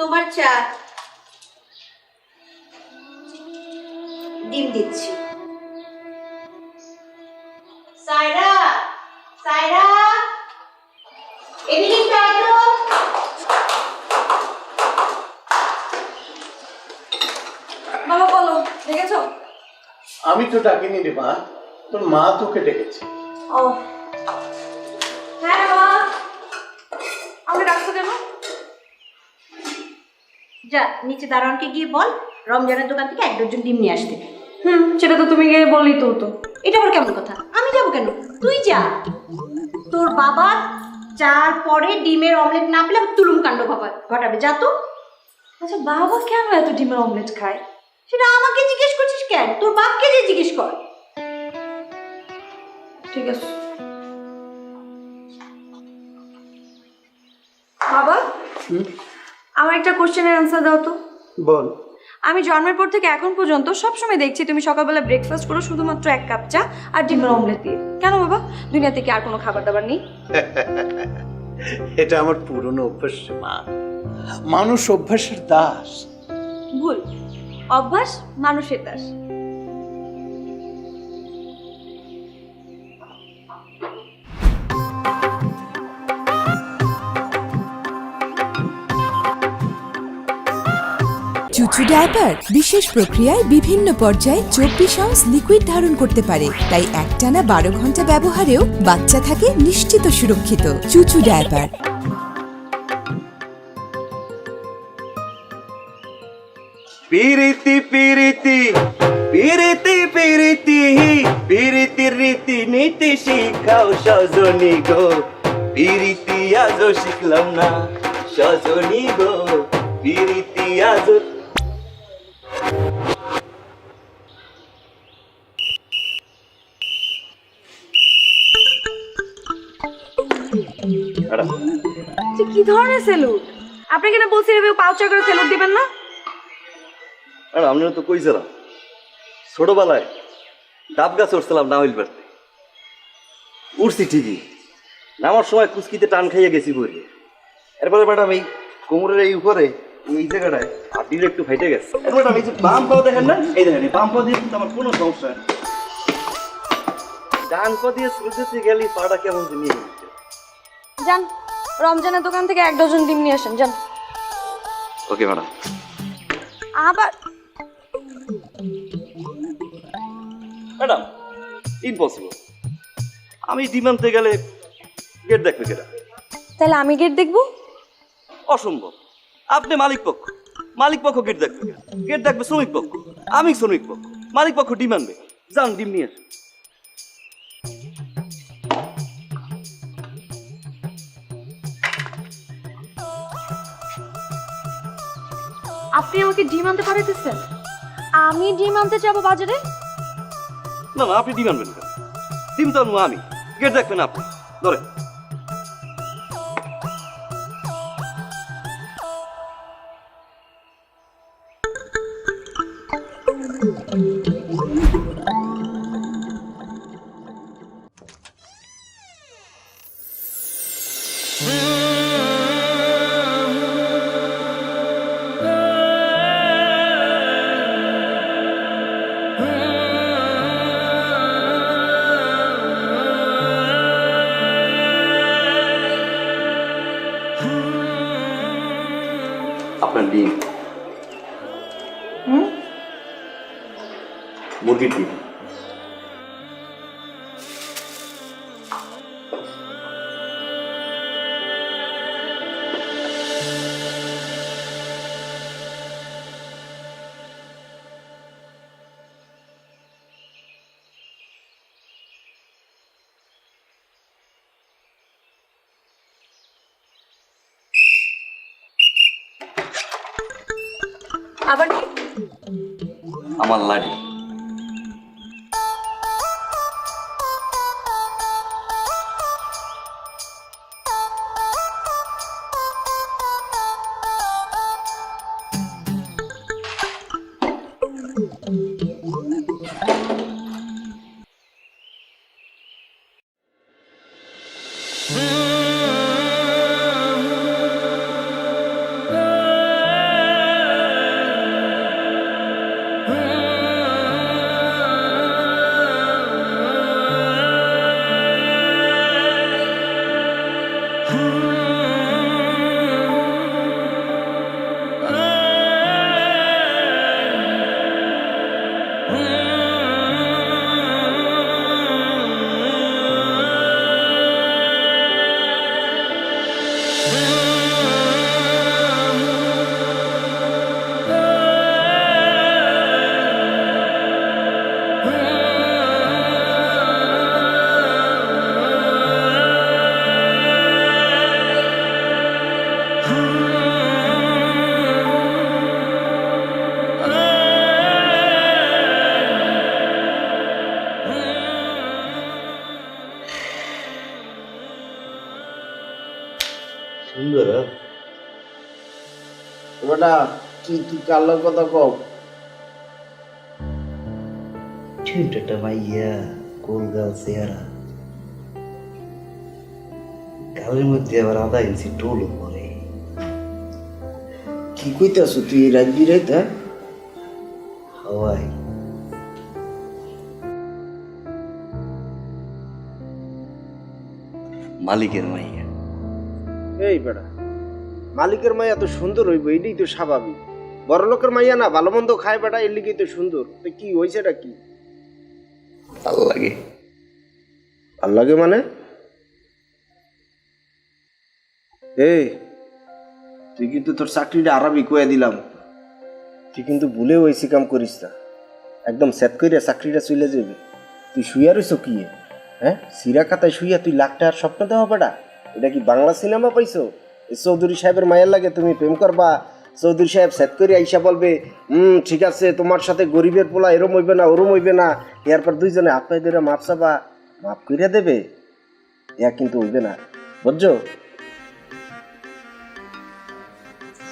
তোমার চা। ডিম দিচ্ছি। সায়রা, সায়রা, এদিকে একটু আয় তো। বাবা বলো, দেখেছো? আমি তো ডাকিনি রে মা, তোর মা তোকে ডেকেছে। ও হ্যাঁ বাবা, আমাকে ডাকছো কেন? যা নিচে দারোয়ানকে গিয়ে বল রমজানের দোকান থেকে 1 ডজন ডিম নিয়ে আসতে। সেটা তো তুমি গিয়ে বললেই তো হতো। এটা আবার কেমন কথা? আমি যাবো কেন? তুই যা। তোর বাবা চার পরে ডিমের অমলেট না পেলে তুলুম কাণ্ড ঘটাবে। যা তো। আচ্ছা বাবা কেন এত ডিমের অমলেট খায়? সেটা আমাকে জিজ্ঞেস করছিস কেন? তোর বাপকে যে জিজ্ঞেস কর। ঠিক আছে বাবা, আমার একটা কোশ্চেনের অ্যান্সার দাও তো। বল। আমি জন্মের পর থেকে এখন পর্যন্ত সবসময় দেখছি তুমি সকালবেলা ব্রেকফাস্ট করো শুধুমাত্র 1 কাপ চা আর ডিমের অমলেট দিয়ে। কেন বাবা, দুনিয়া থেকে আর কোনো খাবার দাবার নেই? এটা আমার পুরনো অভ্যাস রে মা, মানুষ অভ্যাসের দাস। ভুল, অভ্যাস মানুষের দাস। চুচু ডায়াপার বিশেষ প্রক্রিয়ায় বিভিন্ন পর্যায়ে 24 আউন্স লিকুইড ধারণ করতে পারে, তাই একটানা 12 ঘন্টা ব্যবহারেও বাচ্চা থাকে নিশ্চিত সুরক্ষিত। চুচু ডায়াপার। পিরিতি পিরিতি পিরিতি পিরিতি পিরিতির রীতি নীতি শিখাও সজনী গো, পিরিতি আজও শিখলাম না সজনী গো, পিরিতি আজও। কি ধরনের সেলুট? আপনাকে না বলছি এভাবে পাউচার করে সেলুট দিবেন না। আর আমরা তো কইছিলাম ছোটবেলায় ডাব গাছ উঠছিলাম না হইল পারতে, উঠছি ঠিকই, নামার সময় কুচকিতে টান খাইয়ে গেছি বই। এরপরে ম্যাডাম এই কোমরের এই উপরে এই জায়গাটায় হাড্ডির একটু ফাইটে গেছে। ম্যাডাম এই যে বাম পাও দেখেন না, এই দেখেন এই বাম পা দিয়ে কিন্তু আমার কোনো সমস্যা নেই। ডান পা দিয়ে চলতে গেলে পাটা কেমন নিয়ে গেছে। যান রমজানের দোকান থেকে 1 ডজন ডিম নিয়ে আসেন, যান। Okay madam. আবার ম্যাডাম ইম্পসিবল, আমি ডিম আনতে গেলে গেট দেখবে কেটা? তাহলে আমি গেট দেখবো? অসম্ভব, আপনি মালিক পক্ষ, মালিক পক্ষ গেট দেখবে, গেট দেখবে শ্রমিক পক্ষ, আমি শ্রমিক পক্ষ, মালিক পক্ষ ডিম আনবে। যান ডিম নিয়ে আসুন। আপনি আমাকে ডিম আনতে পাঠাইতেছেন? আমি ডিম আনতে যাবো বাজারে? না না, আপনি ডিম আনবেন কেন? ডিম তো আনবো আমি, গেট দেখবেন আপনি। ধরে আপনার ডিম, মুরগির ডিম। আবার কি? আমার লাডি। সুন্দর বেটা তুই কালো কথা কও। ঠুনটা মাইয়া কোন গাল চেহারা গালের মধ্যে আবার আধা ইঞ্চি টোলও পরে। কি কইতাছ তুই রাত বিরাইতা? হাওয়াই মালিকের মাইয়া। এই বেটা মালিকের মাইয়া তো সুন্দর হইব, এটাই তো স্বাভাবিক। বড় লোকের মাইয়া না ভালো মন্দ খায় বেটা, এর লিগেই তো সুন্দর। তো কি হয়েছেটা কি? ভাল লাগে। ভাল লাগে মানে? এই তুই কিন্তু তোর চাকরিটা আরামই কয়ে দিলাম, তুই কিন্তু ভুলেও ওই কাম করিস না। একদম সেট কইরা চাকরিটা চলে যাবে। তুই শুইয়া রইছ কি? হ্যাঁ, সিরা খাতায় শুইয়া তুই লাখ টাকার স্বপ্ন দেওয়া বেটা? এটা কি বাংলা সিনেমা পাইছো? এই চৌধুরী সাহেবের মায়ের লাগে তুমি প্রেম করবা, চৌধুরী সাহেব সেট করে আইসা বলবে ঠিক আছে তোমার সাথে গরিবের পোলা এরম হইবে না ওরম হইবে না, এরপর দুইজনে হাত পায়ে ধরে মাপ চাবা, মাপ কইরা দেবে। ইয়া কিন্তু হইবে না, বুঝছো?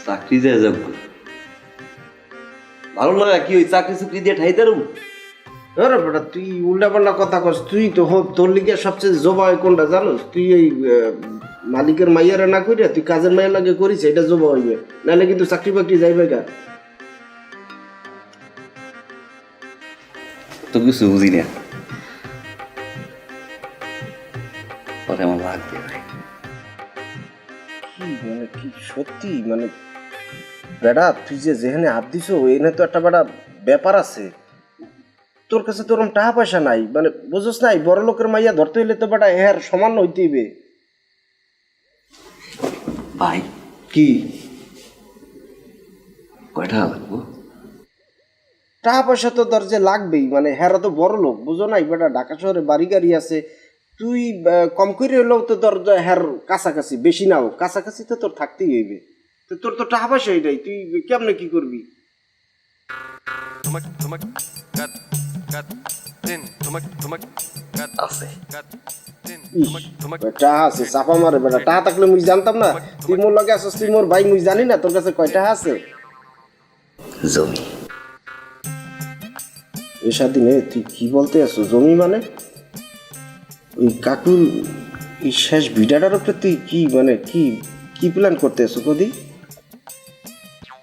চাকরি যায় যাব ভালো লাগা কি ওই চাকরি চুকরি দিয়ে ঠাই দারু? আরে বেটা তুই উল্টা পাল্টা কথা কস। তুই তো তোর লিগে সবচেয়ে জবা হয় কোনটা জানোস? তুই এই মালিকের মাইয়ারে না করিয়া তুই কাজের মাইয়ার লাগে করিস, এটা জবা হইবে। নাহলে কিন্তু চাকরি বাকরি যাইবে গা। তো কিছু বুঝি না, পরে আমার লাগবে ভাই। কি মানে কি সত্যি মানে বেটা তুই যে যেখানে হাত দিছো এখানে তো একটা বেটা ব্যাপার আছে। তোর কাছে তো ওরকম টাকা পয়সা নাই, মানে বুঝোস নাই? বড় লোকের মাইয়া ধরতে হইলে তো বেটা এর সমান হইতে হইবে। ভাই কি কয়টা লাগবো? টাকা পয়সা তো তোর যে লাগবেই, মানে হেরা তো বড় লোক, বুঝো নাই? বেটা ঢাকা শহরে বাড়ি গাড়ি আছে, তুই কম করে হলেও তো তোর হের কাছাকাছি, বেশি নাও কাছাকাছি তো তোর থাকতেই হইবে। তো তোর তো টাকা পয়সা এটাই, তুই কেমনে কি করবি? আছে টাকা আছে চাপা মারে বেটা। টাকা থাকলে মুই জানতাম না? তুই মোর লগে আসছিস, তুই মোর ভাই, মুই জানি না তোর কাছে কয় টাকা আছে? জমি এ স্বাধীনে তুই কি বলতে আছো? জমি মানে ওই কাকুর এই শেষ ভিটাটার উপরে তুই কি মানে কি কি প্ল্যান করতে আছো কদি?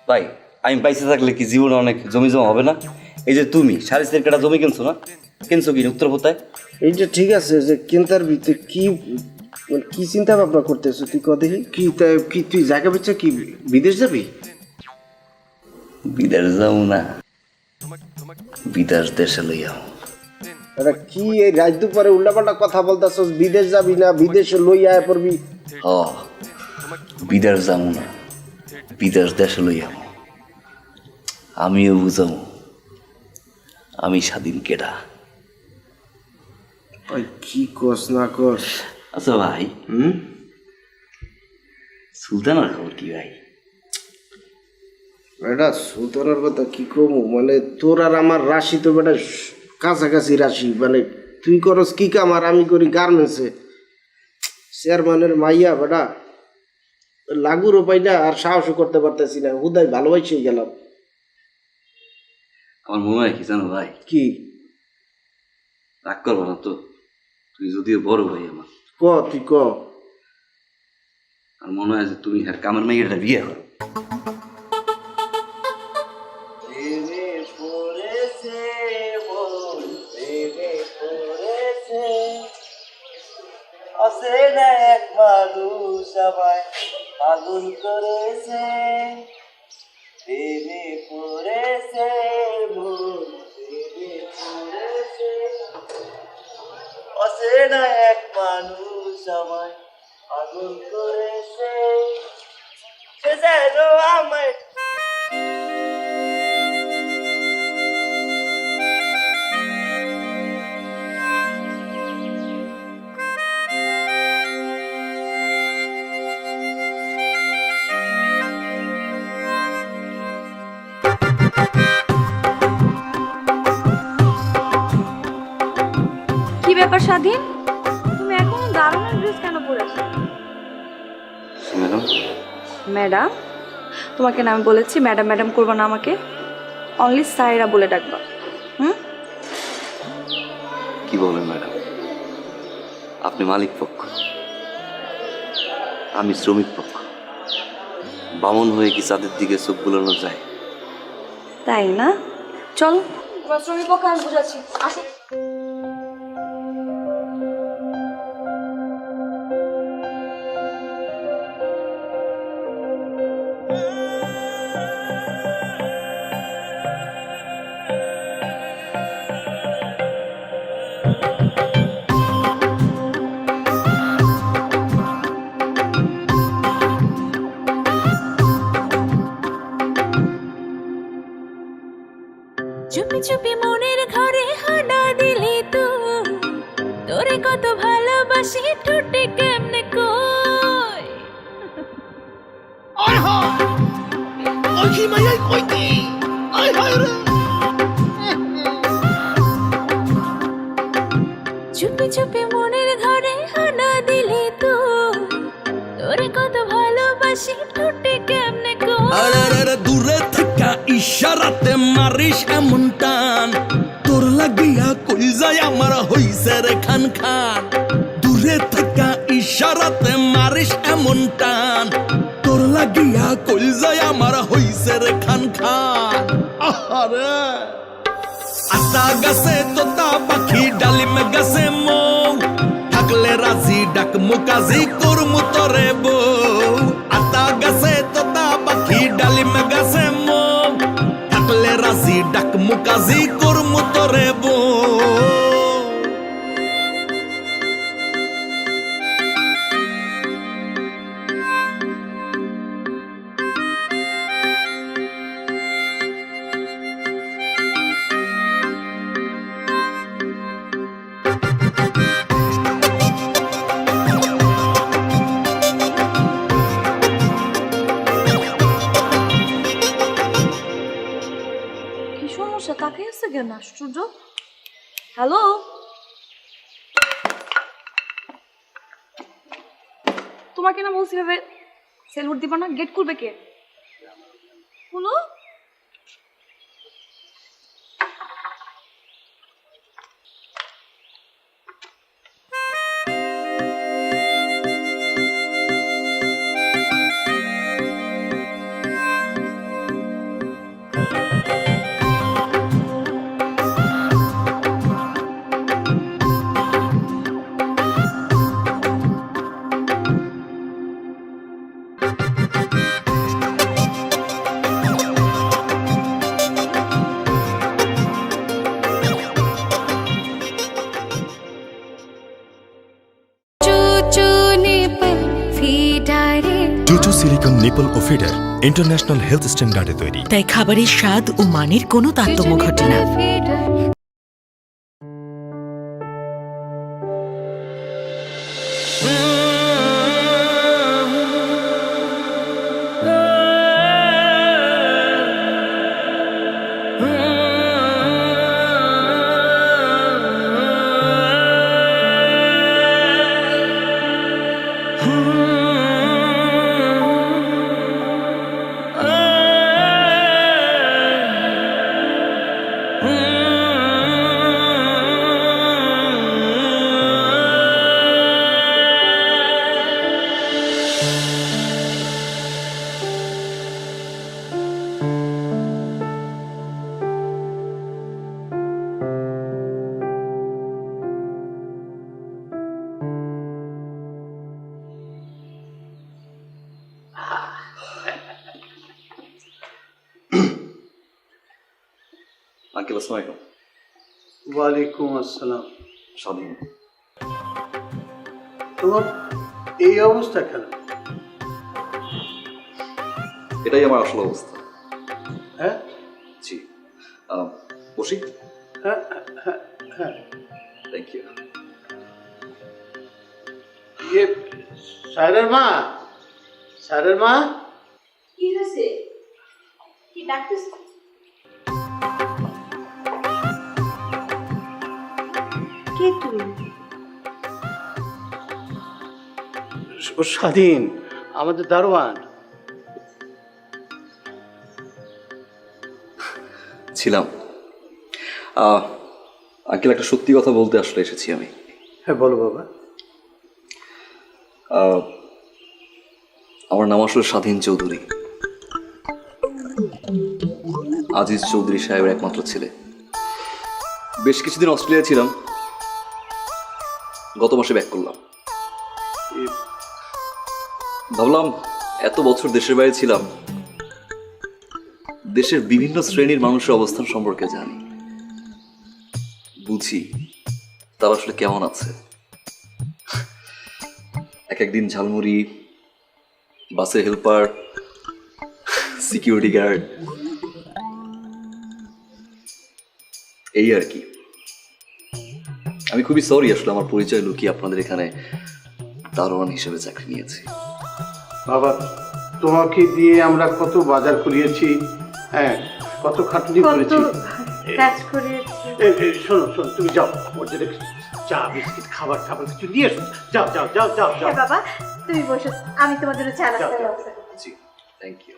ভাই আমি পাইসে থাকলে কি জীবনে অনেক জমি জমা হবে না? এই যে তুমি 4.5 কাটা জমি কিনছো না, কিনছো কি উত্তর কোথায়? এইটা ঠিক আছে যে কেন্তার ভিতরে কি মানে কি চিন্তা ভাবনা করতেছো তুই কদি? কি কি তুই জায়গা বেচা কি বিদেশ যাবি? বিদেশ যাও না, বিদেশ দেশে লইয়াও। এটা কি এই রাত দুপুরে উল্টাপাল্টা কথা বলতেছ? বিদেশ যাবি না বিদেশে লইয়া আয় পড়বি? হ বিদেশ যাবো না, বিদেশ দেশে লইয়াও। আমিও বুঝাবো আমি স্বাধীন কেডা। ওই কি কস না কস? আচ্ছা ভাই, সুলতানার খবর কি ভাই? এটা সুলতানের কথা কি কমু, মানে তোর আর আমার রাশি তো বেটা কাছাকাছি রাশি। মানে তুই করস কি কাম আর আমি করি গার্মেন্টসে। চেয়ারম্যানের মাইয়া বেটা লাগুরও পাই না আর সাহসও করতে পারতেছি না, হুদাই ভালোবাসেই গেলাম। আমার মনে হয় কি জানো ভাই, কি রাগ করবো না তো? তুই যদিও বড় ভাই আমার, ক তুই ক। আর মনে হয় যে তুমি আর কামের মেয়েটা বিয়ে করো। এক মানুষ আমায় পাগল করেছে, প্রেমে পড়েছে মন, প্রেমে পড়েছে। অচেনা এক মানুষ আমায় পাগল করেছে। ছাইরো আমায়। কি ব্যাপার স্বাধীন, তুমি এখনো দারুণের ড্রেস কেন পরেছো? Madam, madam? তোমাকে না আমি বলেছি ম্যাডাম ম্যাডাম করবো না, আমাকে অনলি সাইরা বলে ডাকবা। হুম? কি বলেন ম্যাডাম? আপনি মালিক পক্ষ, আমি শ্রমিক পক্ষ। বামন হয়ে কি চাঁদের দিকে চোখ বুলানো যায়? তাই না? চলো তোমার শ্রমিক পক্ষ আমি বুঝাচ্ছি, আসো। চুপি চুপি মনের ঘরে হানা দিলি তুই, তোরে কত ভালোবাসি ঠোঁটে কেমনে কই। আয় হায় ওই কি মাইয়াই কইতি আয় হায় রে চুপি চুপি মনের ঘরে হানা দিলি তুই, তোরে কত ভালোবাসি ঠোঁটে কেমনে কই। আরে দূরে থেকে ইশারাতে মারিস এমন টান, তোর লাগিয়া কই যায় আমার হইছে রে খান খান। দূরে থেকে ইশারাতে মারিস এমন টান, তোর লাগিয়া কই যায় আমার হইছে রে খান খান। আহারে আতা গাছে তোতা পাখি ডালিম গাছে মৌ, থাকলে রাজি ডাক মুকাজি করমু তরে বউ। আতা গাছে তোতা পাখি ডালিম গাছে মৌ, থাকলে রাজি ডাক মুকাজি করমু তরে বউ। কি সমস্যা, তাকে আছে কেন? আশ্চর্য। হ্যালো, তোমাকে না বলছি ভাবে সেলুট দিবা না, গেট খুলবে কে? হলো চুচু সিলিকন নিপল ও ফিডার ইন্টারন্যাশনাল হেলথ স্ট্যান্ডার্ডে তৈরি, তাই খাবারের স্বাদ ও মানের কোনো তারতম্য ঘটে না। আঙ্কেল আসসালামু আলাইকুম। ওয়ালাইকুম আসসালাম। স্বাধীন, তোমার এই অবস্থা কেন? এটাই আমার আসল অবস্থা। হ্যাঁ জি, বসি। হ্যাঁ হ্যাঁ হ্যাঁ থ্যাংক ইউ। ইয়ে স্যারের মা, স্যারের মা, কি হয়েছে? কি ডাকতেছ? কে তুমি? ও স্বাধীন, আমাদের দারোয়ান। ছিলাম। আঙ্কেল, একটা সত্যি কথা বলতে আসলে এসেছি আমি। হ্যাঁ বলো বাবা। আমার নাম আসলে স্বাধীন চৌধুরী, আজিজ চৌধুরী সাহেবের একমাত্র ছেলে। বেশ কিছুদিন অস্ট্রেলিয়া ছিলাম, গত মাসে ব্যাক করলাম। ভাবলাম এত বছর দেশের বাইরে ছিলাম, দেশের বিভিন্ন শ্রেণীর মানুষের অবস্থান সম্পর্কে জানি, বুঝি তারা আসলে কেমন আছে। এক একদিন ঝালমুড়ি, বাসের হেল্পার, সিকিউরিটি গার্ড, এই আর কি। আমি খুবই সরি আসলে আমার পরিচয় লুকিয়ে আপনাদের এখানে দারোয়ান হিসেবে চাকরি নিয়েছি। বাবা, তোমাকে দিয়ে আমরা কত বাজার করিয়েছি, হ্যাঁ কত খাটুনি করেছি। কাজ করিয়েছি। শোনো শোনো, তুমি যাও, ওর জন্য চা বিস্কিট খাবার খাবার কিছু নিয়ে এসো। যাও যাও যাও যাও যাও। হ্যাঁ বাবা, তুমি বসো, আমি তোমাদের জন্য চা নাস্তার ব্যবস্থা করছি। জি, থ্যাংক ইউ।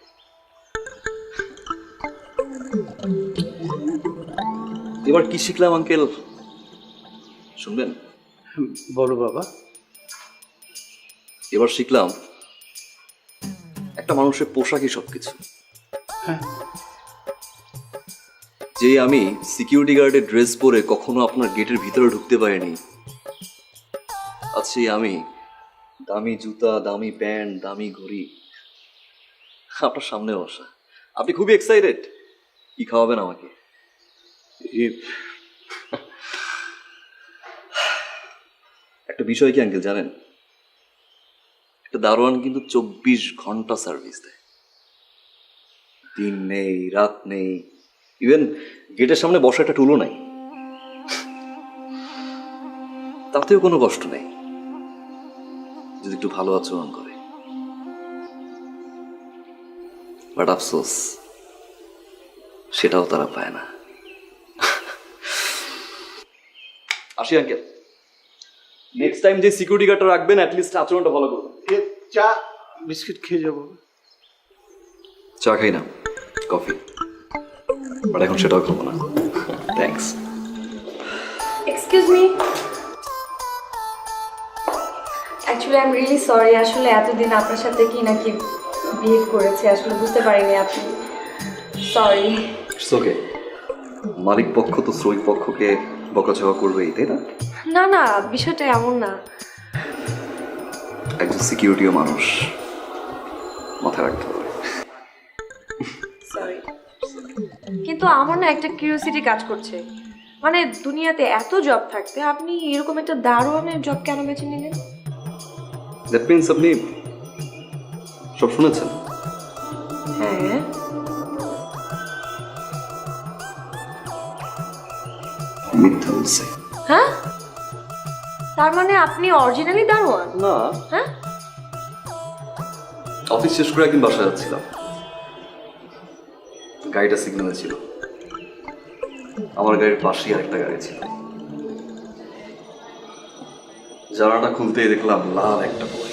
এবার কি শিখলাম আঙ্কেল, শুনবেন? বলো বাবা। এবার শিখলাম একটা মানুষের পোশাকই সবকিছু। হ্যাঁ। যে আমি সিকিউরিটি গার্ডের ড্রেস পরে কখনো আপনার গেটের ভিতরে ঢুকতে পারিনি, আচ্ছা আমি দামি জুতা, দামি প্যান্ট, দামি ঘড়ি আপনার সামনে বসা। আপনি খুবই এক্সাইটেড, কি খাওয়াবেন আমাকে? একটা বিষয় কি আঙ্কেল জানেন, একটা দারোয়ান কিন্তু 24 ঘন্টা সার্ভিস দেয়, দিন নেই রাত নেই, ইভেন গেটের সামনে বসা একটা টুলও নাই, তাতেও কোনো কষ্ট নেই যদি একটু ভালো আচরণ করে। বাট আফসোস সেটাও তারা পায় না। আসি আঙ্কেল, নেক্সট টাইম যে সিকিউরিটি গার্ডটা রাখবেন অ্যাটলিস্ট আচরণটা ভালো করবেন। চা বিস্কিট খেয়ে যাবো। চা খাই না, কফি, বাট এখন সেটাও খাবো না। Thanks. Excuse me, actually I am really sorry. আসলে এতদিন আপনার সাথে কি নাকি বিহেভ করেছে, আসলে বুঝতে পারিনি আপনি। সরি। ইটস ওকে, মালিক পক্ষ তো শ্রমিক পক্ষকে বকাঝকা করবেই, তাই না? না না, বিষয়টা এমন না। একজন সিকিউরিটিও মানুষ, মাথায় রাখতে হবে। সরি, কিন্তু আমার না একটা কিউরিওসিটি কাজ করছে। মানে দুনিয়াতে এত জব থাকতে আপনি এরকম একটা দারোয়ানের জব কেন বেছে নিলেন? দ্যাট মিনস আপনি সব শুনেছেন? হ্যাঁ। মিথ্যা বলছে। হ্যাঁ, তার মানে আপনি অরিজিনালি দারোয়ান? না, হ্যাঁ। অফিস শেষ করে একদিন বাসায় যাচ্ছিলাম, গাড়িটা সিগন্যালে ছিল, আমার গাড়ির পাশেই আরেকটা গাড়ি ছিল। জানালাটা খুলতেই দেখলাম লাল একটা বই,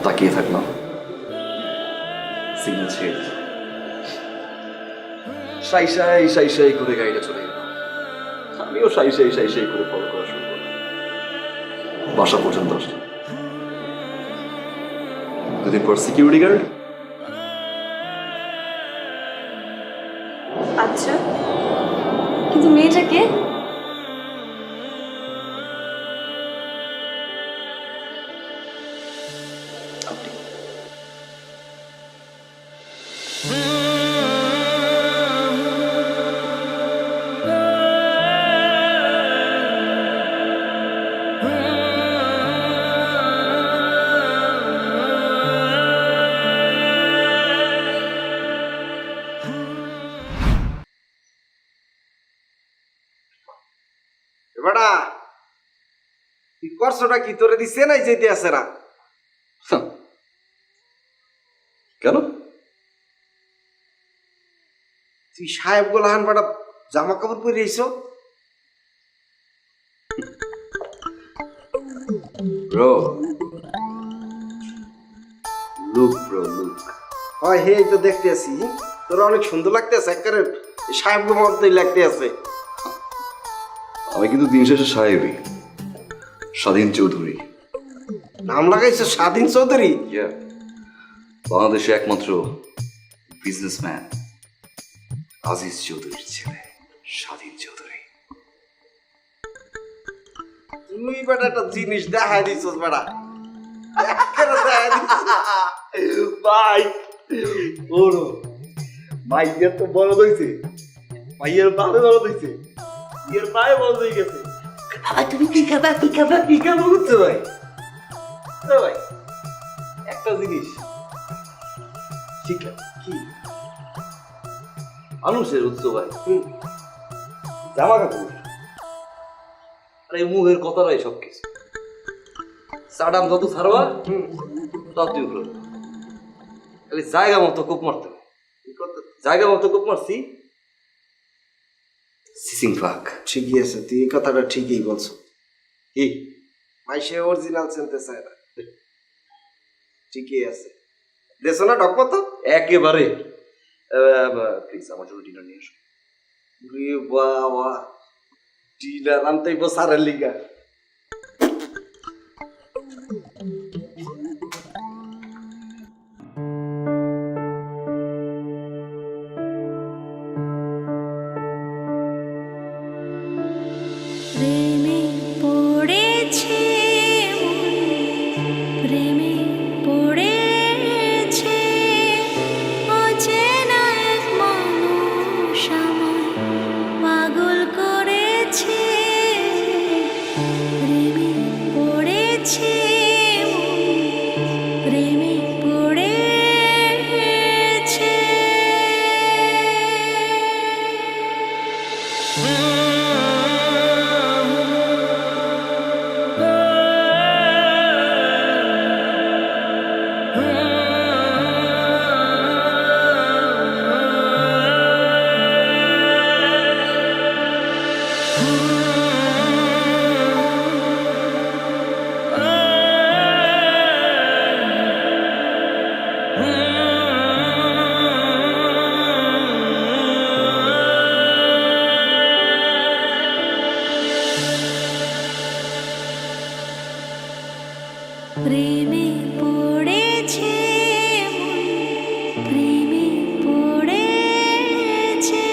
তাকিয়ে থাকলাম, সিগন্যাল ছেড়ে দিল, সাই সাই সাই সাই করে গাড়িটা চলে গেল। আমিও সাই সাই সাই সাই করে ফলো করা শুরু করলাম, বাসা পর্যন্ত আসলাম। দুদিন পর সিকিউরিটি গার্ড। আচ্ছা, কিন্তু মেয়েটাকে? করছোটা কি তোরে দিচ্ছে নাই যেতে আছে না? কেন? তুই সাহেব গোলাহান পাড়া জামা কাপড় পরে এসো? Bro, look bro, look. হয় হে, এই তো দেখতে আছি তোরা অনেক সুন্দর লাগতে আছে, একেবারে সাহেব গো মতোই লাগতে আছে। আমি কিন্তু দিন শেষে সাহেবই, স্বাধীন চৌধুরী। নাম লাগাইছো স্বাধীন চৌধুরী? বাংলাদেশে একমাত্র বিজনেসম্যান আজিজ চৌধুরীর ছেলে স্বাধীন চৌধুরী। তুই বেটা একটা জিনিস দেখাই দিছস বেটা, ভাই ওরো ভাইয়ের তো বড় হইছে, ভাইয়ের বাপে বড় হইছে, এর পায়ে বড় হয়ে গেছে। বাবা তুমি কি খাবা, কি খাবা, কি খাবা বুঝছো ভাই? ভাই একটা জিনিস ঠিক কি মানুষের উৎস ভাই, জামা কাপড় আর এই মুখের কথাটাই সবকিছু। সাডাম যত ছাড়বা তত উঠলো, খালি জায়গা মতো কোপ মারতে হবে। জায়গা মতো কোপ মারছি, সিসিং ফাক। ঠিকই আছে, তুই এই কথাটা ঠিকই বলছো। কি ভাই সে অরিজিনাল চিনতে চায় না, ঠিকই আছে। দেশো না ঢকবো তো একেবারে। প্লিজ আমার জন্য ডিনার নিয়ে এসো। বাবা, ডিনার আনতেই বসারের লিগা। প্রেমে পড়েছে প্রেমে পড়েছে অচেনা এক মানুষ আমায় পাগল করেছে। প্রেমে পড়েছে প্রেমে পড়েছে। প্রেমে পড়েছে প্রেমে পড়েছে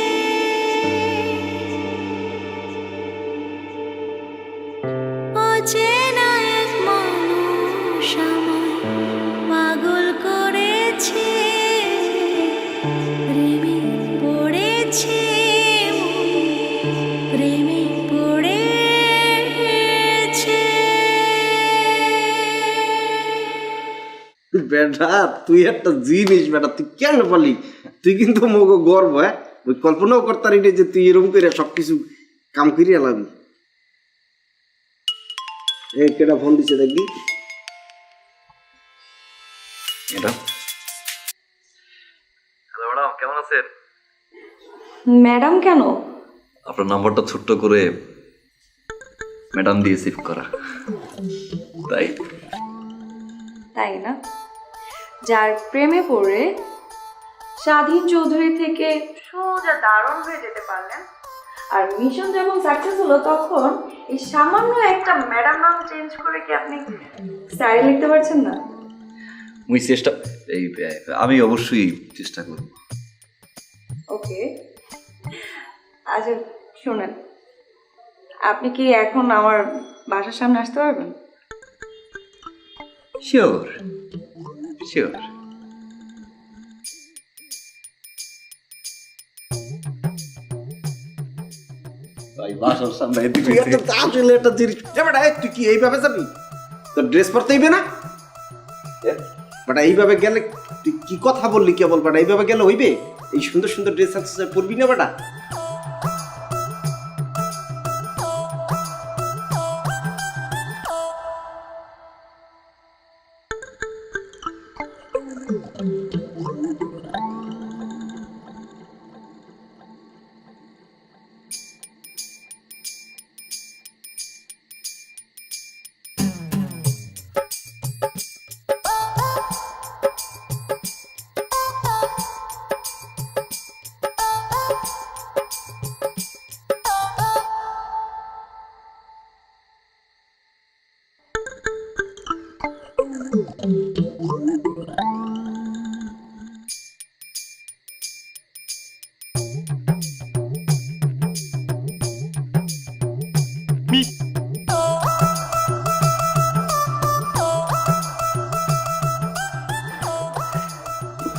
অচেনা এক মানুষ আমায় পাগল করেছে। প্রেমে পড়েছে প্রেমে পড়েছে। বেটা তুই একটা জিনিস বেটা, তুই কেন পালি? তুই কিন্তু মগ গর্ব, হ্যাঁ ওই কল্পনাও করতারি যে তুই এরকম করে সবকিছু কাম করিয়া লাবি। এই কেটা ফোন দিছে দেখবি? এটা হ্যালো ম্যাডাম, কেমন আছেন? ম্যাডাম কেন? আপনার নাম্বারটা ছোট্ট করে ম্যাডাম দিয়ে সেভ করা, তাই। তাই না? যার প্রেমে পড়ে স্বাধীন চৌধুরী থেকে সোজা দারুণ হয়ে যেতে পারলেন, আর মিশন যখন সাকসেস হলো তখন এই সামান্য একটা ম্যাডাম নাম চেঞ্জ করে কি আপনি স্টাইল লিখতে পারছেন না? আমি অবশ্যই চেষ্টা করব। ওকে, আচ্ছা শোনেন, আপনি কি এখন আমার বাসার সামনে আসতে পারবেন? Sure sure. ভাই বাসার সামনে তুই আসলে একটা জিনিস বেটা, তুই কি এইভাবে যাবি? তোর ড্রেস পরতে হইবে না বেটা? এইভাবে গেলে তুই কি কথা বললি কেবল বেটা? এইভাবে গেলে হইবে? এই সুন্দর সুন্দর ড্রেস পরবি না বেটা?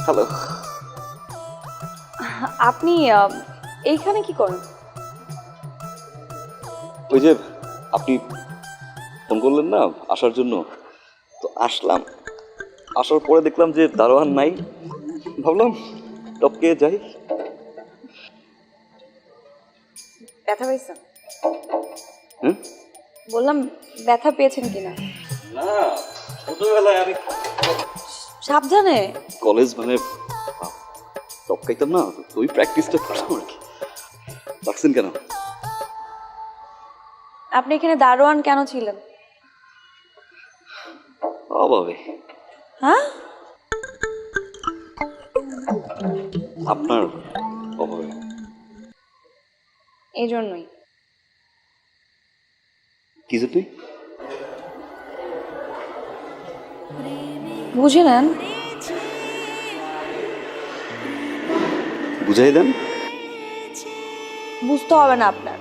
হ্যালো। আপনি এইখানে কি করেন? ওই যে আপনি ফোন করলেন না আসার জন্য, তো আসলাম। আসার পরে দেখলাম যে দারোয়ান নাই, ভাবলাম টপকে যাই। ব্যথা পেয়েছেন? হুম? বললাম ব্যথা পেয়েছেন কিনা? না, ছোটবেলায় আমি সাবধানে। কলেজ মানে টপকাইতাম না, তো ওই প্র্যাকটিসটা করতাম আর কি। রাখছেন কেন? আপনি এখানে দারোয়ান কেন ছিলেন? অভাবে। হ্যাঁ? আপনার অভাবে। এই জন্যই। কি যে তুই বুঝে নেন। বুঝাই দেন। বুঝতে হবে না আপনার।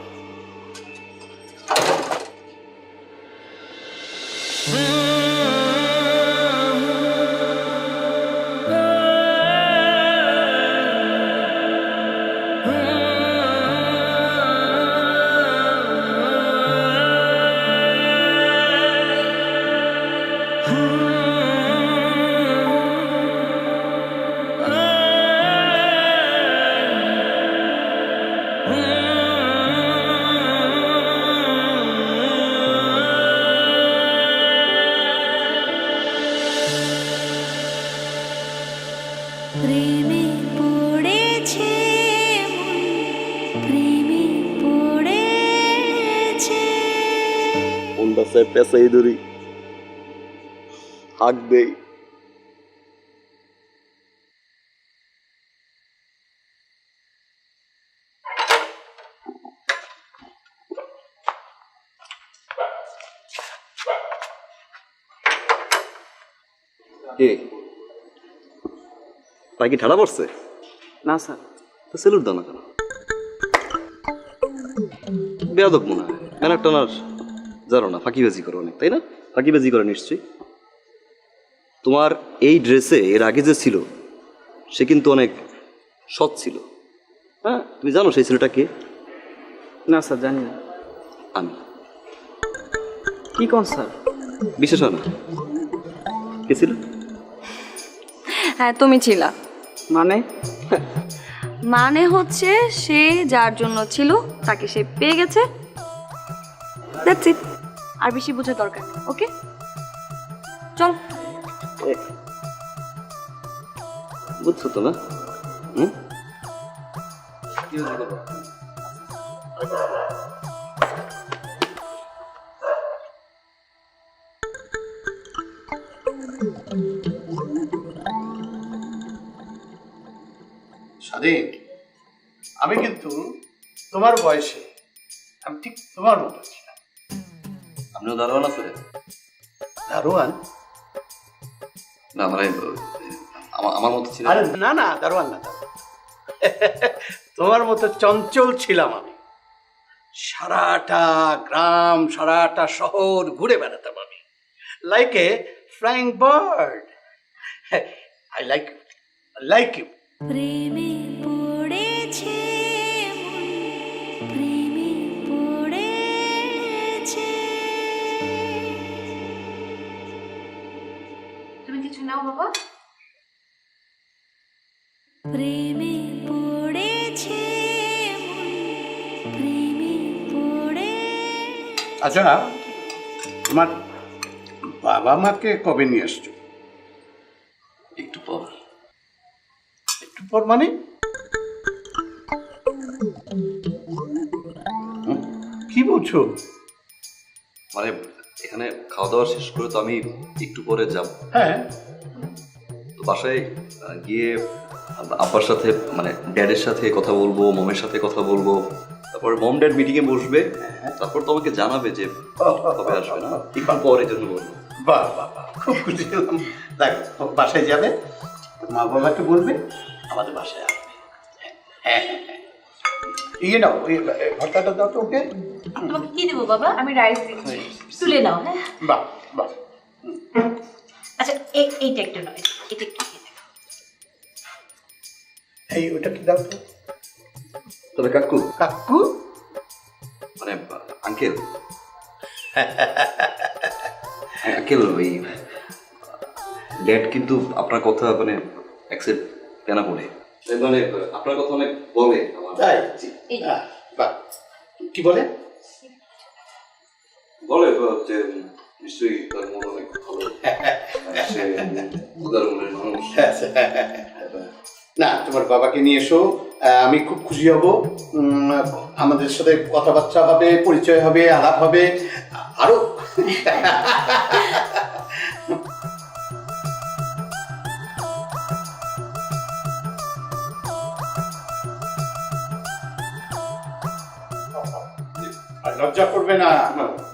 প্রেমে পড়েছে প্রেমে পড়েছে কোনটা স্যার পেঁচাই ধরি, হাঁক দেই। পাই কি ঠাড়া পড়ছে? না স্যার। তো সেলুট দাও না কেন? বেয়াদব মনে হয়। ব্যানার টানার জানো না, ফাঁকিবাজি করো অনেক, তাই না? ফাঁকিবাজি করো নিশ্চয়ই। তোমার এই ড্রেসে এর আগে যে ছিল সে কিন্তু অনেক সৎ ছিল। হ্যাঁ, তুমি জানো সেই ছেলেটা কে? না স্যার, জানি না। আমি। কি কোন স্যার? বিশেষ হয় না। কে ছিল? হ্যাঁ, তুমি ছিলা। মানে? মানে হচ্ছে সে যার জন্য ছিল তাকে সে পেয়ে গেছে। That's it. আর বেশি বোঝার দরকার নেই। ওকে, চল। বুঝছো তো না? হুম? স্বাধীন, আমি কিন্তু তোমার বয়সে আমি ঠিক তোমার মতো ছিলাম। আপনিও দারোয়ান আছেন? দারোয়ান? না মানে আমার মতো ছিল। আরে না না, দারোয়ান না। তোমার মতো চঞ্চল ছিলাম আমি। সারাটা গ্রাম, সারাটা শহর ঘুরে বেড়াতাম আমি, like a flying bird. I like you. প্রেমে পড়েছে প্রেমে পড়েছে তুমি কিছু নাও বাবা। প্রেমে পড়েছে প্রেমে পড়ে আচ্ছা, তোমার বাবা মাকে কবে নিয়ে আসছো? একটু পর। একটু পর মানে? কি বলছো? মানে এখানে খাওয়া দাওয়া শেষ করে তো আমি একটু পরে যাব। হ্যাঁ, তো বাসায় গিয়ে আব্বার সাথে মানে ড্যাডের সাথে কথা বলবো, মমের সাথে কথা বলবো, তারপর মম ড্যাড মিটিংয়ে বসবে, তারপর তোমাকে জানাবে যে কবে আসবে না, একটু পরে জন্য বলবো। বাহ বাহ বাহ, খুব খুশি হলাম। দেখো, বাসায় যাবে, মা বাবাকে বলবে আমাদের বাসায় আসবে। হ্যাঁ হ্যাঁ হ্যাঁ, ইয়ে নাও, ভর্তাটা দাও তো ওকে। তোমাকে কি দেবো বাবা? আমি রাইস দিচ্ছি। তুলে নাও। হ্যাঁ, বাহ বাহ। আচ্ছা এইটা একটু নয়, এটা একটু খেয়ে দেখো। এই ওটা কি দাও তো? তবে কাকু কাকু মানে আঙ্কেল আঙ্কেল ওই ড্যাড কিন্তু আপনার কথা মানে অ্যাকসেপ্ট কেন বলে মানে আপনার কথা অনেক বলে আমার তাই জি। বাহ, কি বলে? বলে যে নিশ্চয়ই তার মন অনেক ভালো সে উদার মনের মানুষ না, তোমার বাবাকে নিয়ে এসো, আমি খুব খুশি হব। আমাদের সাথে কথাবার্তা হবে, পরিচয় হবে, আলাপ হবে আরো। আর লজ্জা করবে না,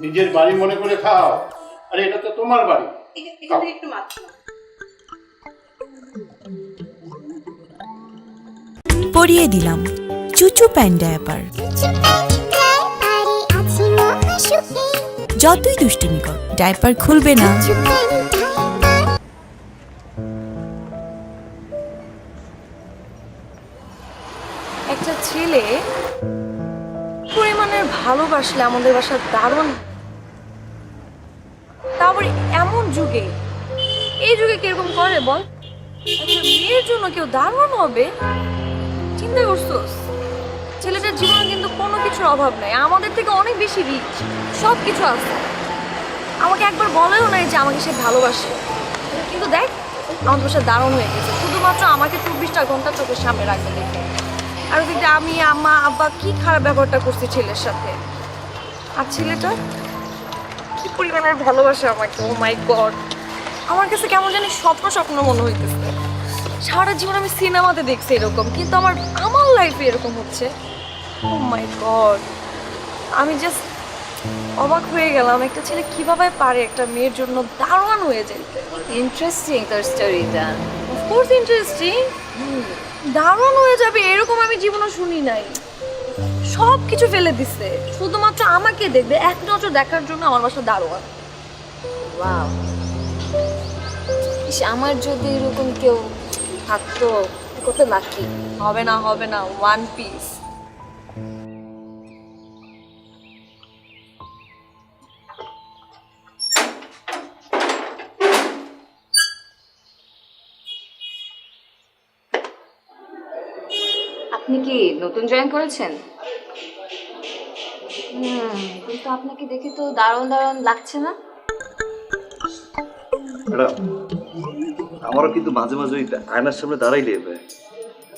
নিজের বাড়ি মনে করে খাও। আরে এটা তো তোমার বাড়ি। এখানে একটু মাত্র পরিয়ে দিলাম চুচু প্যান্ট ডায়াপার। যতই দুষ্টুমি কর ডায়াপার খুলবে না। একটা ছেলে পরিমাণের ভালোবাসলে আমাদের বাসার দারুণ, তারপরে এমন যুগে, এই যুগে কিরকম করে বল? একটা মেয়ের জন্য কেউ দারুণ হবে, চিন্তা করছোস? ছেলেটার জীবনে কিন্তু কোনো কিছুর অভাব নাই, আমাদের থেকে অনেক বেশি রিচ, সব কিছু আছে। আমাকে একবার বলেও নাই যে আমাকে সে ভালোবাসে, কিন্তু দেখ আমাদের বাসা দারুণ হয়ে গেছে শুধুমাত্র আমাকে 24টা ঘন্টা চোখের সামনে রাখতে দেখে। আর ওদিকে আমি আম্মা আব্বা কি খারাপ ব্যবহারটা করছি ছেলের সাথে, আর ছেলেটা কি পরিমাণের ভালোবাসে আমাকে। ও মাই গড, আমার কাছে কেমন জানি স্বপ্ন স্বপ্ন মনে হইতেছে। সারা জীবন আমি সিনেমাতে দেখছি এরকম, কিন্তু আমার লাইফে এরকম হচ্ছে। ও মাই গড, আমি জাস্ট অবাক হয়ে গেলাম, একটা ছেলে কিভাবে পারে একটা মেয়ের জন্য দারুণ হয়ে যেতে। ইন্টারেস্টিং তোর স্টোরিটা। অফকোর্স ইন্টারেস্টিং, দারুণ হয়ে যাবে এরকম আমি জীবনে শুনি নাই। সব কিছু ফেলে দিছে শুধুমাত্র আমাকে দেখবে, এক নজর দেখার জন্য আমার বাসা দারোয়ান। ওয়াও, আমার যদি এরকম কেউ থাকতো কত লাকি। হবে না হবে না, ওয়ান পিস। আপনি কি নতুন জয়েন করেছেন? কিন্তু আপনাকে দেখে তো দারুণ দারুণ লাগছে না। ম্যাডাম আমারও কিন্তু মাঝে মাঝে ওই আয়নার সামনে দাঁড়াইলে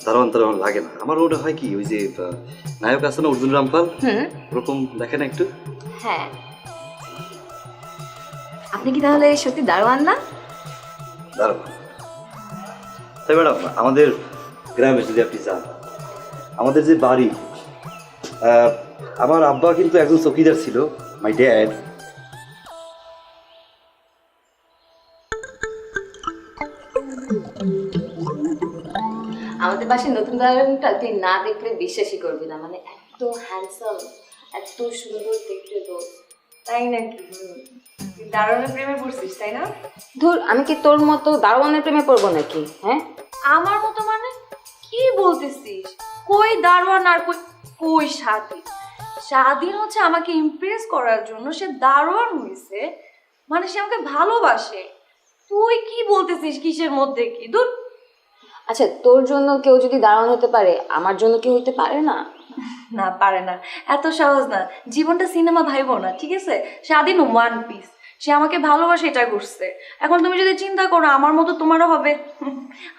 দারোয়ান দারোয়ান লাগে না। আমার ওটা হয় কি, ওই যে নায়ক আছে না অর্জুন রামপাল, ওরকম দেখে না একটু। হ্যাঁ, আপনি কি তাহলে সত্যি দারোয়ান না? দারোয়ান। তাই ম্যাডাম আমাদের গ্রামে যদি আপনি যান, আমাদের যে বাড়ি, আমার আব্বা কিন্তু একজন চৌকিদার ছিল, মাই ড্যাড। আমাদের বাসায় নতুন দারোয়ানটা তুই না দেখলে বিশ্বাসই করবি না, মানে এত হ্যান্ডসাম, এত সুন্দর দেখতে তো। তাই নাকি? দারোয়ানের প্রেমে পড়ছিস তাই না? ধুর, আমি কি তোর মতো দারোয়ানের প্রেমে পড়বো নাকি? হ্যাঁ, আমার মতো মানে কি বলতেছিস? কই দারোয়ান আর কই কই স্বাধীন। স্বাধীন হচ্ছে আমাকে ইমপ্রেস করার জন্য সে দারোয়ান হয়েছে, মানে সে আমাকে ভালোবাসে। তুই কি বলতেছিস? কিসের মধ্যে কি? দূর। আচ্ছা, তোর জন্য কেউ যদি দারোয়ান হতে পারে, আমার জন্য কেউ হতে পারে না? না, পারে না, এত সহজ না। জীবনটা সিনেমা ভাইবো না, ঠিক আছে? স্বাধীন ওয়ান পিস, সে আমাকে ভালোবাসে, এটা করছে। এখন তুমি যদি চিন্তা করো আমার মতো তোমারও হবে,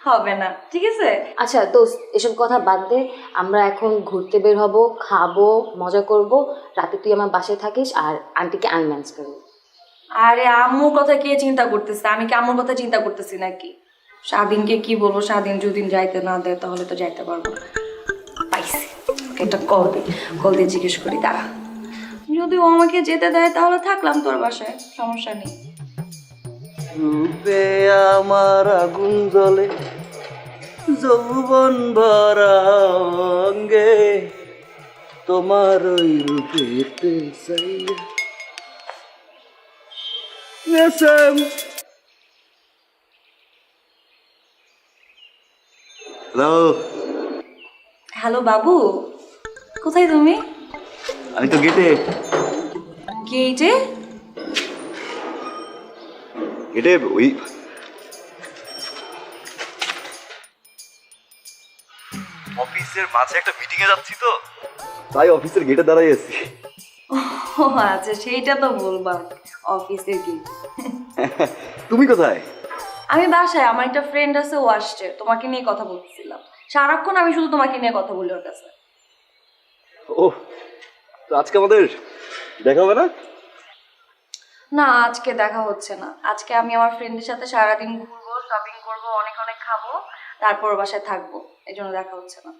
হবে না, ঠিক আছে? আচ্ছা দোস্ত, এসব কথা বাদ দে। আমরা এখন ঘুরতে বের হব, খাবো, মজা করব। রাতে তুই আমার বাসায় থাকিস আর আন্টিকে আনম্যানেজ করবি। আরে আম্মুর কথা কে চিন্তা করতেছে? আমি কি আম্মুর কথা চিন্তা করতেছি নাকি? স্বাধীনকে কি বলবো? স্বাধীন যদি যাইতে না দেয় তাহলে তো যাইতে পারবো না। পাইছি, একটা কল দিয়ে জিজ্ঞেস করি, দাঁড়া। যদি ও আমাকে যেতে দেয় তাহলে থাকলাম তোর বাসায়, সমস্যা নেই। রূপে আমার আগুন জ্বলে, যৌবন ভরা অঙ্গে, তোমার ওই রূপেতে চাইয়া। হ্যালো হ্যালো বাবু, কোথায় তুমি? আমি তো গেটে গেটে? গেটে ওই অফিসের মাঝে একটা মিটিং এ যাচ্ছি তো, তাই অফিসের গেটে দাঁড়াই আছি। ও আচ্ছা, সেইটা তো বলবা, অফিসের গেট। তুমি কোথায়? আমি বাসায়, আমার একটা ফ্রেন্ড আছে, ও আসছে, তোমাকে নিয়ে কথা বলতেছিলাম। সারাক্ষণ আমি শুধু তোমাকে নিয়ে কথা বলি ওর কাছে। ও, তো আজকে আমাদের দেখা হবে না? না, আজকে দেখা হচ্ছে না। আজকে আমি আমার ফ্রেন্ডের সাথে সারাদিন ঘুরবো, শপিং করবো, অনেক অনেক খাবো, তারপর ওর বাসায় থাকবো, এই জন্য দেখা হচ্ছে না।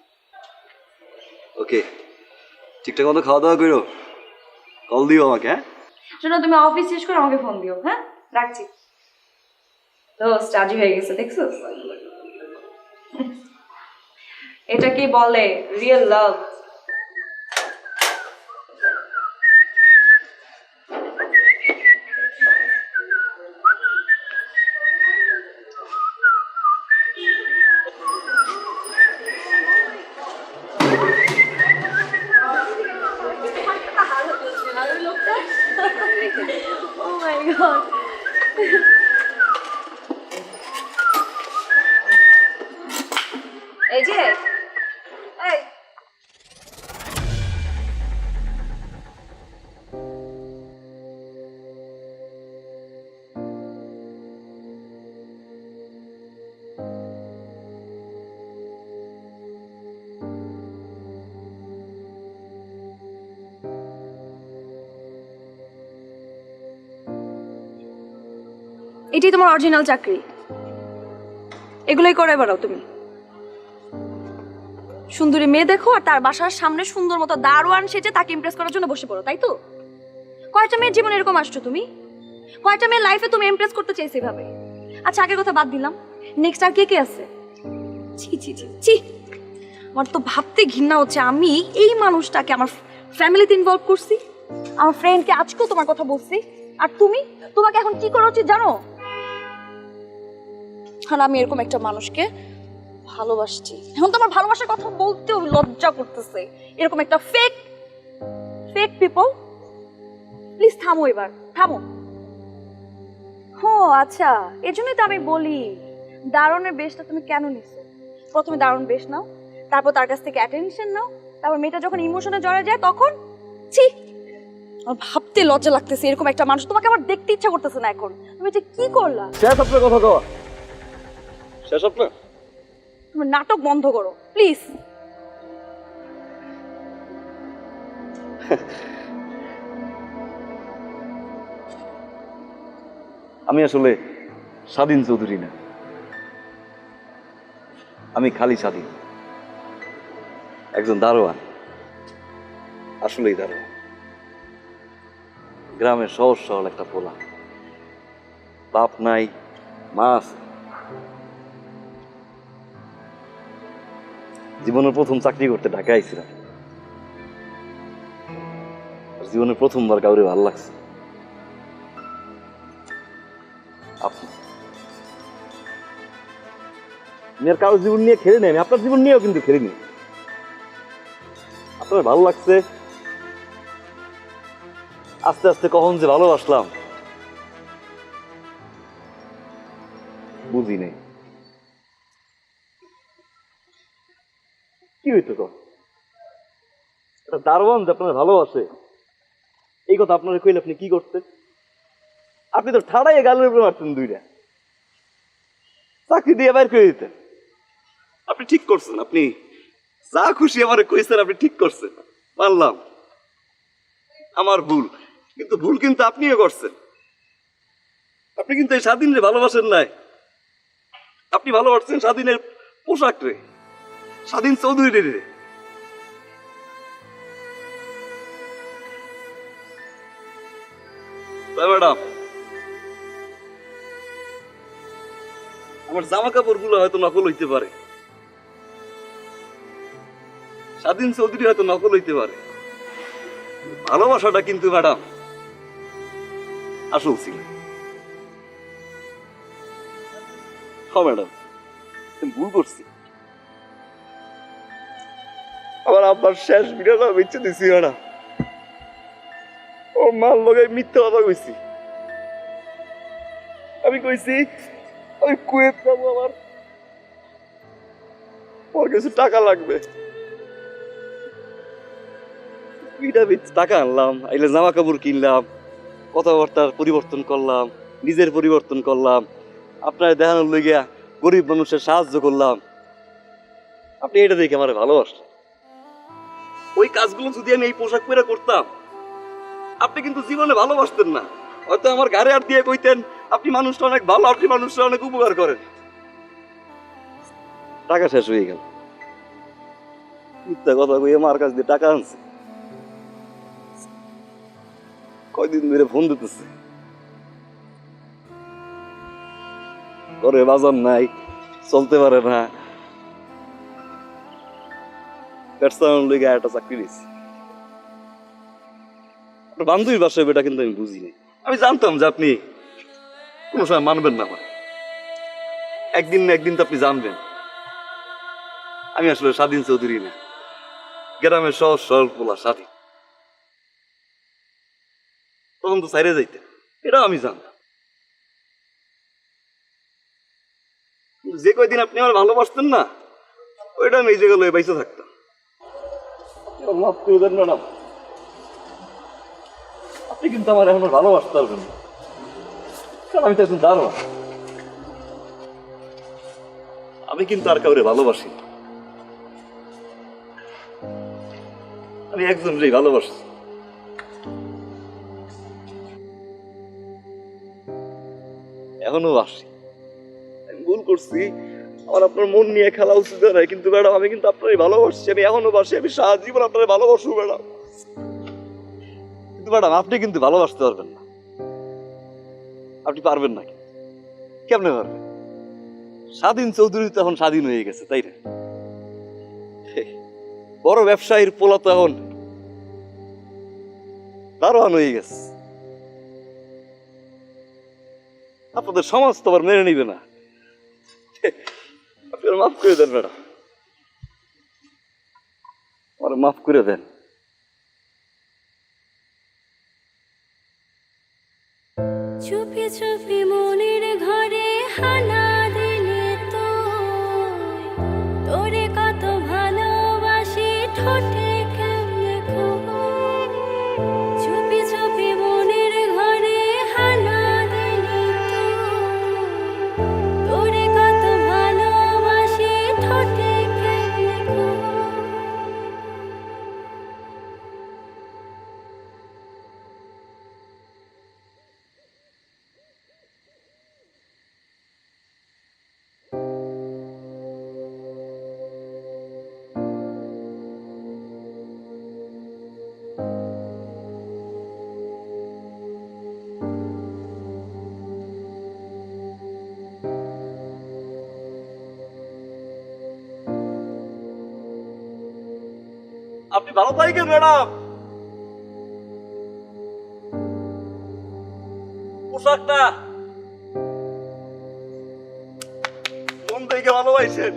ওকে, ঠিকঠাক মতো খাওয়া দাওয়া করো, কল দিও আমাকে। হ্যাঁ, শোনো, তুমি অফিস শেষ করে আমাকে ফোন দিও। হ্যাঁ, রাখছি। দোস্ত রাজি হয়ে গেছে, দেখছো? এটা কি বলে real love? Oh my god. এই যে, এই এটাই তোমার অরিজিনাল চাকরি, এগুলোই করে বেড়াও তুমি। সুন্দরী মেয়ে দেখো আর তার বাসার সামনে সুন্দর মতো দারোয়ান সেজে তাকে ইমপ্রেস করার জন্য বসে পড়ো, তাই তো? কয়টা মেয়ের জীবনে এরকম আসছো তুমি? কয়টা মেয়ের লাইফে তুমি ইমপ্রেস করতে চাইছো এভাবে? আচ্ছা, আগের কথা বাদ দিলাম, নেক্সট আর কে কে আছে? ছি ছি ছি ছি, আমার তো ভাবতে ঘৃণা হচ্ছে আমি এই মানুষটাকে আমার ফ্যামিলিতে ইনভলভ করছি, আমার ফ্রেন্ডকে আজকেও তোমার কথা বলছি, আর তুমি, তোমাকে এখন কি করা উচিত জানো? আর আমি এরকম একটা মানুষকে ভালোবাসছি, এখন তো আমার ভালোবাসার কথা বলতেও লজ্জা করতেছে। এরকম একটা ফেক পিপল, প্লিজ থামো, এবার থামো। ও আচ্ছা, এজন্যই তো আমি বলি দারুণের বেশটা তুমি কেন নিছো। প্রথমে দারুণ বেশ নাও, তারপর তার কাছ থেকে অ্যাটেনশন নাও, তারপর মেয়েটা যখন ইমোশনে জড়ে যায় তখন ছি, আমার ভাবতে লজ্জা লাগতেছে। এরকম একটা মানুষ তোমাকে আমার দেখতে ইচ্ছা করতেছে না এখন। তুমি এটা কি করলা? শেষ আপনার কথা কওয়া শেষ আপনার। তুমি নাটক বন্ধ করো প্লিজ। আমি আসলে স্বাধীন চৌধুরী না, আমি খালি স্বাধীন, একজন দারোয়ান, আসলেই দারোয়ান, গ্রামের সহজ সরল একটা পোলা, বাপ নাই মা আছে। জীবনের প্রথম চাকরি করতে ঢাকা আইছিলাম, জীবনের প্রথমবার কাউরে ভালো লাগছে আপনি। আমি আর কারোর জীবন নিয়ে খেলি নাই, আমি আপনার জীবন নিয়েও কিন্তু খেলিনি। আপনার ভালো লাগছে, আস্তে আস্তে কখন যে ভালোবাসলাম বুঝি নেই। কি হইতো তো একটা দারোয়ান যে আপনার ভালোবাসে, এই কথা আপনার কইলে আপনি কি করতেন? আপনি তো ঠাড়াই গালের উপরে মারতেন দুইটা, চাকরি দিয়ে বাইর করে দিতেন। আপনি ঠিক করছেন, আপনি যা খুশি আমারে কইছেন, আপনি ঠিক করছেন, মানলাম আমার ভুল, কিন্তু ভুল কিন্তু আপনিও করছেন। আপনি কিন্তু এই স্বাধীনরে ভালোবাসেন নাই, আপনি ভালোবাসছেন স্বাধীনের পোশাক রে, স্বাধীন চৌধুরী রে। ম্যাডাম, আমার জামা কাপড় গুলো হয়তো নকল হইতে পারে, স্বাধীন চৌধুরী হয়তো নকল হইতে পারে, ভালোবাসাটা কিন্তু ম্যাডাম আসল ছিল। হ্যাঁ ম্যাডাম, ভুল করছি, আমার আব্বার শেষ বিড়াটা বেঁচে দিছি ম্যাডাম। ওর মার লগে মিথ্যা কথা কইছি। আমি কইছি আমি কুয়েত যাবো, আমার কিছু টাকা লাগবে। টাকা আনলাম, আইলে জামা কাপড় কিনলাম, কথাবার্তার পরিবর্তন করলাম, নিজের পরিবর্তন করলাম, আপনার দেখানোর লইগিয়া গরিব মানুষের সাহায্য করলাম। আপনি এটা দেখে আমার ভালোবাসেন। ওই কাজগুলো যদি আমি এই পোশাক পরে করতাম, আপনি কিন্তু জীবনে ভালোবাসতেন না। হয়তো আমার গাড়ি আর দিয়ে কইতেন আপনি মানুষটা অনেক ভালো, আপনি মানুষটা অনেক উপকার করেন। টাকা শেষ হয়ে গেল, মিথ্যা কথা কই আমার কাছ দিয়ে টাকা আনছে। কয়দিন ধরে ফোন দিতেছে, ঘরে বাজার নাই, চলতে পারে না, একটা চাকরি দিয়েছি। বান্ধবীর বাসায় বেটা, কিন্তু আমি বুঝিনি। আমি জানতাম যে আপনি কোনো সময় মানবেন না আমার। একদিন না একদিন তো আপনি জানবেন আমি আসলে স্বাধীন চৌধুরী না, গ্রামের সহজ সরল পোলা স্বাধীন। তখন তো সাইরে যাইতে, এটাও আমি জানতাম। যে কয়দিন আপনি আমার ভালোবাসতেন না, ওইটা আমি এই জায়গায় লয়ে বাইসে থাকতাম। মাফ করে দেন ম্যাডাম, আপনি কিন্তু আমার এখন ভালোবাসতে পারবেন না, কারণ আমি তো এখন দাঁড়ো। আমি কিন্তু আর কাউরে ভালোবাসি, আমি একজনকেই ভালোবাসি। এখনো বাসি। আমি ভুল করছি, আমার আপনার মন নিয়ে খেলা উচিত নয়, কিন্তু ম্যাডাম আমি কিন্তু আপনারই ভালোবাসছি, আমি এখনো বাসি, আমি সারা জীবন আপনার ভালোবাসবো ম্যাডাম। কিন্তু ম্যাডাম আপনি কিন্তু ভালোবাসতে পারবেন না, আপনি পারবেন না। কেমনে পারবেন? স্বাধীন চৌধুরী তো এখন স্বাধীন হয়ে গেছে, তাই না? বড় ব্যবসায়ীর পোলা তো এখন দারোয়ান হয়ে গেছে। আপনাদের সমাজ তো আবার মেনে নিবে না। আপনি মাফ করে দেন ম্যাডাম, আমার মাফ করে দেন। চুপি চুপি মনের ঘরে হানা দিলে তো, তোরে কত ভালোবাসি ঠোঁটে কেমনে কই। চুপি চুপি মনের ঘরে হানা দিলে তো, তোরে কত ভালোবাসি ঠোঁটে কেমনে কই। আপনি ভালো থাকেন ম্যাডাম। পোশাকটা মন থেকে ভালোবাসেন।